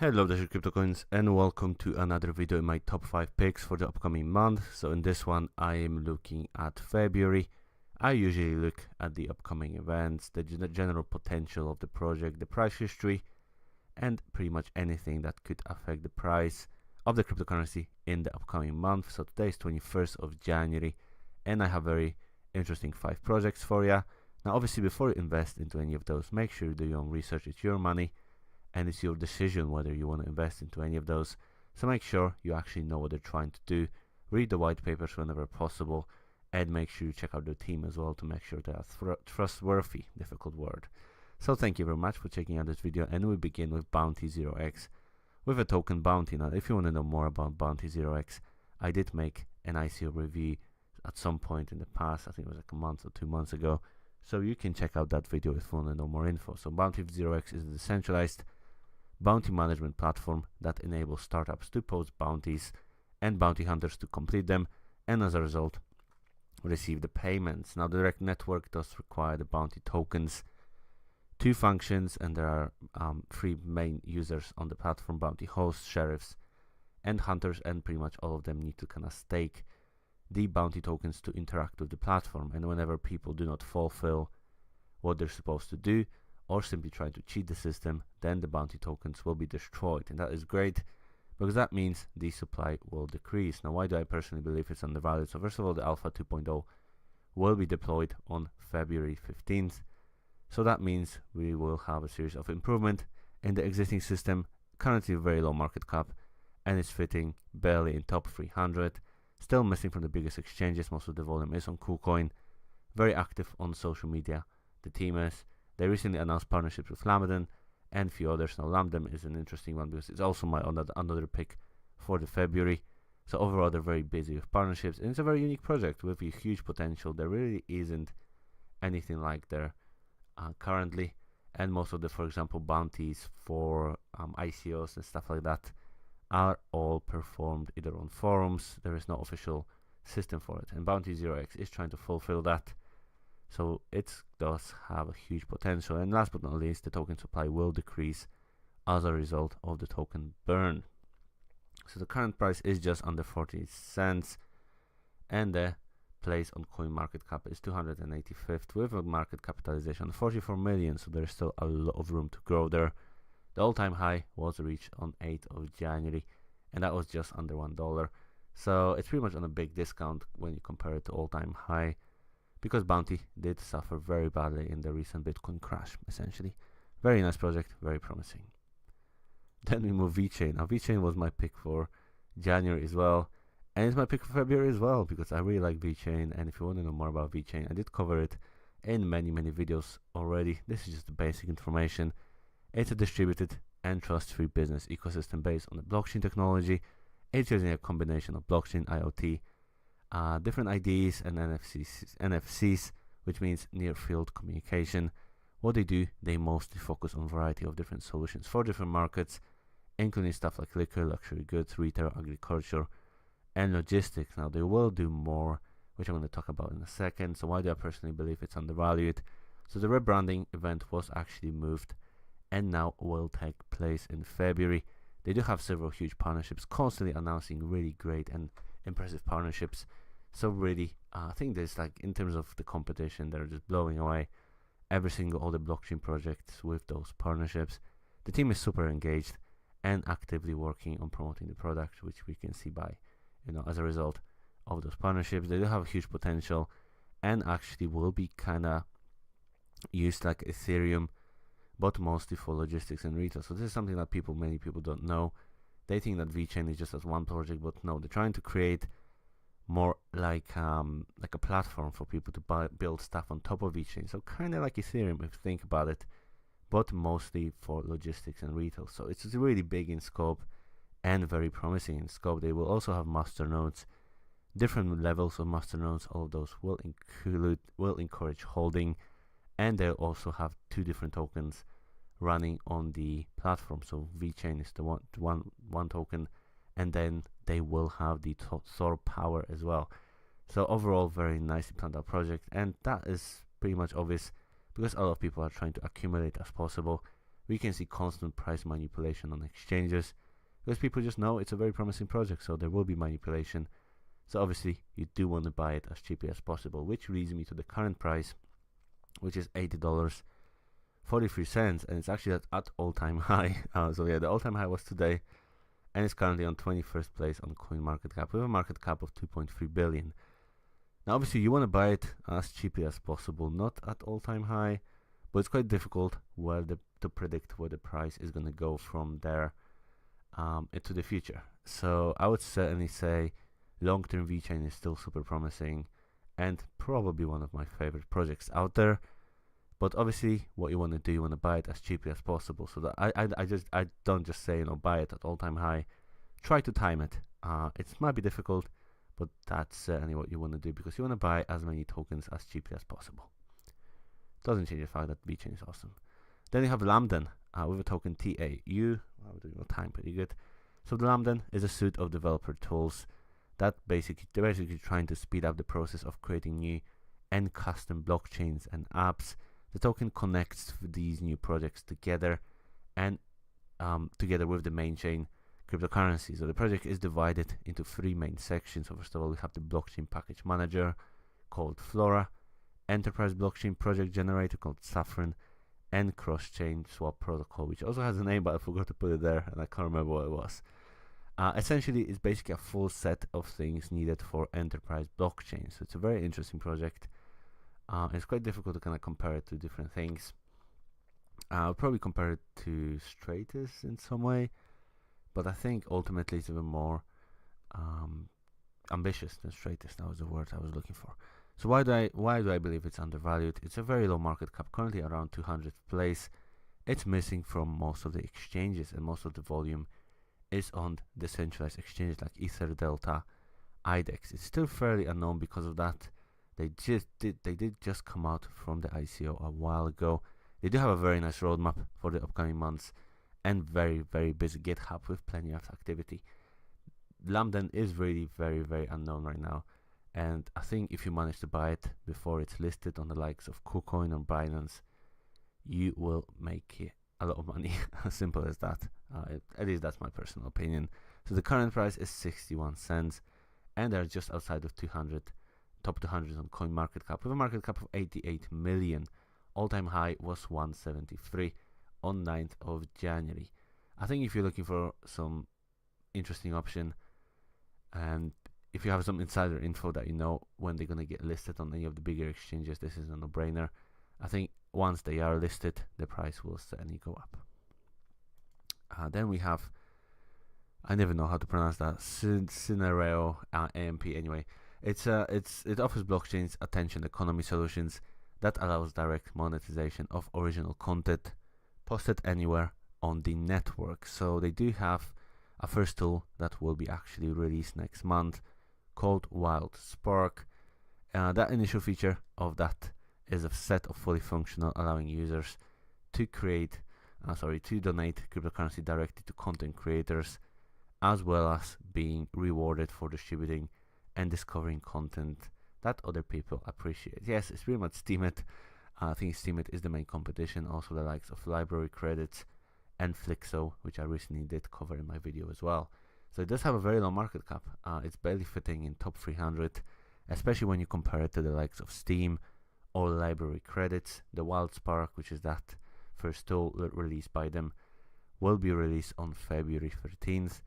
Hello, this is CryptoCoins and welcome to another video in my top 5 picks for the upcoming month. So in this one I am looking at February. I usually look at the upcoming events, the general potential of the project, the price history, and pretty much anything that could affect the price of the cryptocurrency in the upcoming month. So today is 21st of January and I have very interesting 5 projects for you. Now obviously before you invest into any of those, make sure you do your own research. It's your money and it's your decision whether you want to invest into any of those. So make sure you actually know what they're trying to do. Read the white papers whenever possible, and make sure you check out their team as well to make sure they are trustworthy. Difficult word. So thank you very much for checking out this video, and we begin with Bounty0x with a token Bounty. Now if you want to know more about Bounty0x, I did make an ICO review at some point in the past. I think it was like a month or 2 months ago, so you can check out that video if you want to know more info. So Bounty0x is a decentralized bounty management platform that enables startups to post bounties and bounty hunters to complete them, and as a result receive the payments. Now the direct network does require the bounty tokens. 2 functions, and there are 3 main users on the platform: bounty hosts, sheriffs, and hunters, and pretty much all of them need to kind of stake the bounty tokens to interact with the platform. And whenever people do not fulfill what they're supposed to do, or simply try to cheat the system, then the bounty tokens will be destroyed. And that is great because that means the supply will decrease. Now why do I personally believe it's undervalued? So first of all, the Alpha 2.0 will be deployed on February 15th. So that means we will have a series of improvement in the existing system. Currently very low market cap and it's fitting barely in top 300. Still missing from the biggest exchanges. Most of the volume is on KuCoin. Very active on social media, the team is. They recently announced partnerships with Lamden and a few others. Now Lamden is an interesting one because it's also my another pick for the February. So overall they're very busy with partnerships, and it's a very unique project with a huge potential. There really isn't anything like there currently, and most of the, for example, bounties for ICOs and stuff like that are all performed either on forums. There is no official system for it, and Bounty0x is trying to fulfill that. So it does have a huge potential. And last but not least, the token supply will decrease as a result of the token burn. So the current price is just under 40 cents, and the place on CoinMarketCap is 285th with a market capitalization of 44 million. So there's still a lot of room to grow there. The all-time high was reached on 8th of January, and that was just under $1. So it's pretty much on a big discount when you compare it to all-time high, because Bounty did suffer very badly in the recent Bitcoin crash, essentially. Very nice project, very promising. Then we move Vechain. Now Vechain was my pick for January as well, and it's my pick for February as well, because I really like Vechain. And if you want to know more about Vechain, I did cover it in many videos already. This is just the basic information. It's a distributed and trust-free business ecosystem based on the blockchain technology. It's using a combination of blockchain, IoT, different IDs and NFCs, which means near field communication. What they do, they mostly focus on a variety of different solutions for different markets, including stuff like liquor, luxury goods, retail, agriculture, and logistics. Now they will do more, which I'm going to talk about in a second. So why do I personally believe it's undervalued? So the rebranding event was actually moved and now will take place in February. They do have several huge partnerships, constantly announcing really great and impressive partnerships. So really, I think there's, like, in terms of the competition, they're just blowing away all the blockchain projects with those partnerships. The team is super engaged and actively working on promoting the product, which we can see by, as a result of those partnerships. They do have huge potential and actually will be kind of used like Ethereum, but mostly for logistics and retail. So this is something that many people don't know. They think that Vechain is just as one project, but no, they're trying to create more like a platform for people to build stuff on top of Vechain. So kind of like Ethereum, if you think about it, but mostly for logistics and retail. So it's really big in scope and very promising in scope. They will also have master nodes, different levels of master nodes. All of those will encourage holding, and they'll also have 2 different tokens running on the platform. So Vechain is the one token, and then they will have the Thor power as well. So overall, very nicely planned out project, and that is pretty much obvious because a lot of people are trying to accumulate as possible we can see constant price manipulation on exchanges because people just know it's a very promising project, so there will be manipulation. So obviously you do want to buy it as cheaply as possible, which leads me to the current price, which is $80.43, and it's actually at all-time high. So yeah, the all-time high was today, and it's currently on 21st place on CoinMarketCap with a market cap of 2.3 billion. Now obviously you want to buy it as cheaply as possible, not at all-time high, but it's quite difficult to predict where the price is going to go from there into the future. So I would certainly say long-term Vechain is still super promising and probably one of my favorite projects out there. But obviously what you want to do, you want to buy it as cheaply as possible, so that I don't just say, buy it at all-time high. Try to time it. It might be difficult, but that's certainly what you want to do, because you want to buy as many tokens as cheaply as possible. Doesn't change the fact that Vechain is awesome. Then you have Lamden with a token TAU. We're doing our time pretty good. So the Lamden is a suite of developer tools that they're basically trying to speed up the process of creating new and custom blockchains and apps. The token connects these new projects together and together with the main chain cryptocurrency. So the project is divided into three main sections. So first of all, we have the blockchain package manager called Flora, enterprise blockchain project generator called Saffron, and cross-chain swap protocol, which also has a name, but I forgot to put it there and I can't remember what it was. Essentially, it's basically a full set of things needed for enterprise blockchain. So it's a very interesting project. It's quite difficult to kind of compare it to different things. I'll probably compare it to Stratus in some way, but I think ultimately it's even more ambitious than Stratus. That was the word I was looking for. So why do I believe it's undervalued? It's a very low market cap, currently around 200th place. It's missing from most of the exchanges, and most of the volume is on decentralized exchanges like Ether, Delta, IDEX. It's still fairly unknown because of that. They did just come out from the ICO a while ago. They do have a very nice roadmap for the upcoming months and very, very busy GitHub with plenty of activity. Lamden is really very, very unknown right now, and I think if you manage to buy it before it's listed on the likes of KuCoin or Binance, you will make a lot of money. As simple as that. At least that's my personal opinion. So the current price is 61 cents, and they're just outside of 200, top 200 on CoinMarketCap with a market cap of 88 million. All-time high was 173 on 9th of January. I think if you're looking for some interesting option, and if you have some insider info that you know when they're going to get listed on any of the bigger exchanges, this is a no-brainer. I think once they are listed, the price will certainly go up. Then we have, I never know how to pronounce that, Synereo, AMP anyway. It offers blockchain's attention economy solutions that allows direct monetization of original content posted anywhere on the network. So they do have a first tool that will be actually released next month called Wild Spark. That initial feature of that is a set of fully functional, allowing users to donate cryptocurrency directly to content creators, as well as being rewarded for distributing and discovering content that other people appreciate. Yes, it's pretty much Steemit. I think Steemit is the main competition. Also the likes of Library Credits and Flixo, which I recently did cover in my video as well. So it does have a very low market cap. It's barely fitting in top 300, especially when you compare it to the likes of Steam or Library Credits. The Wild Spark, which is that first tool released by them, will be released on February 13th.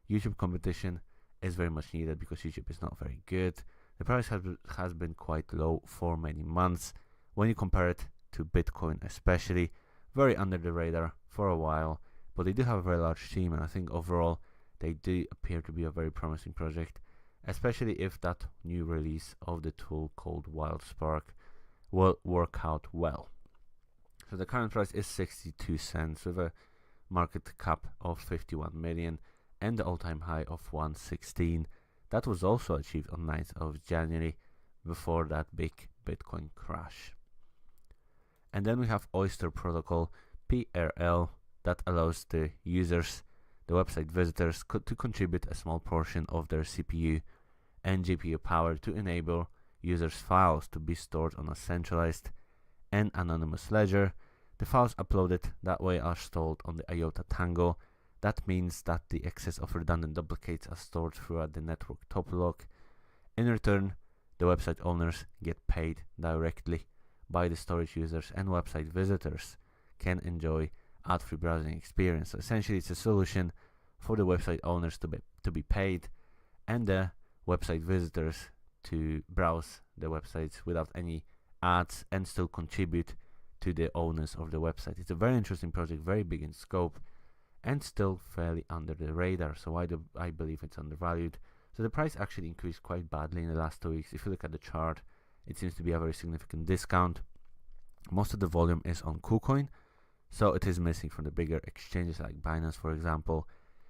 YouTube competition is very much needed because YouTube is not very good. The price has been quite low for many months. When you compare it to Bitcoin especially, very under the radar for a while, but they do have a very large team, and I think overall they do appear to be a very promising project, especially if that new release of the tool called Wild Spark will work out well. So the current price is 62 cents with a market cap of 51 million and the all-time high of 116. That was also achieved on 9th of January before that big Bitcoin crash. And then we have Oyster protocol, PRL, that allows the users, the website visitors, to contribute a small portion of their CPU and GPU power to enable users' files to be stored on a centralized and anonymous ledger The files uploaded that way are stored on the IOTA Tango. That means that the excess of redundant duplicates are stored throughout the network topolog. In return, the website owners get paid directly by the storage users, and website visitors can enjoy ad-free browsing experience. So essentially, it's a solution for the website owners to be paid, and the website visitors to browse the websites without any ads and still contribute to the owners of the website. It's a very interesting project, very big in scope, and still fairly under the radar. So I believe it's undervalued. So the price actually increased quite badly in the last 2 weeks. If you look at the chart, it seems to be a very significant discount. Most of the volume is on KuCoin, so it is missing from the bigger exchanges like Binance, for example.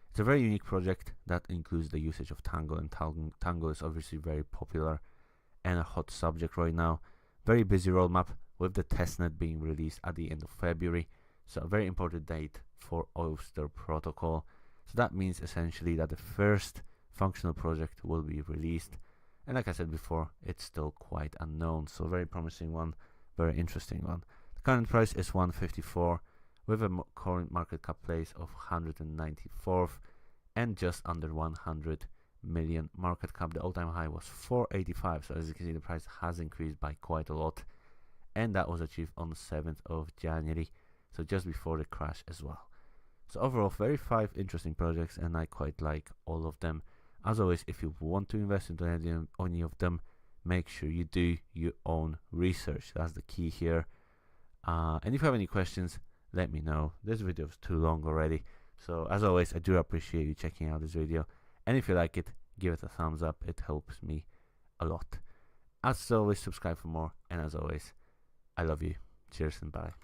It's a very unique project that includes the usage of Tango, and Tango is obviously very popular and a hot subject right now. Very busy roadmap, with the testnet being released at the end of February. So a very important date for Oyster protocol. So that means essentially that the first functional project will be released. And like I said before, it's still quite unknown. So a very promising one, very interesting one. The current price is 154 with a current market cap place of 194th and just under 100 million market cap. The all-time high was 485. So as you can see, the price has increased by quite a lot. And that was achieved on the 7th of January, so just before the crash as well. So overall, 5 interesting projects, and I quite like all of them. As always, if you want to invest into any of them, make sure you do your own research. That's the key here. And if you have any questions, let me know. This video is too long already. So as always, I do appreciate you checking out this video. And if you like it, give it a thumbs up. It helps me a lot. As always, subscribe for more. And as always, I love you. Cheers and bye.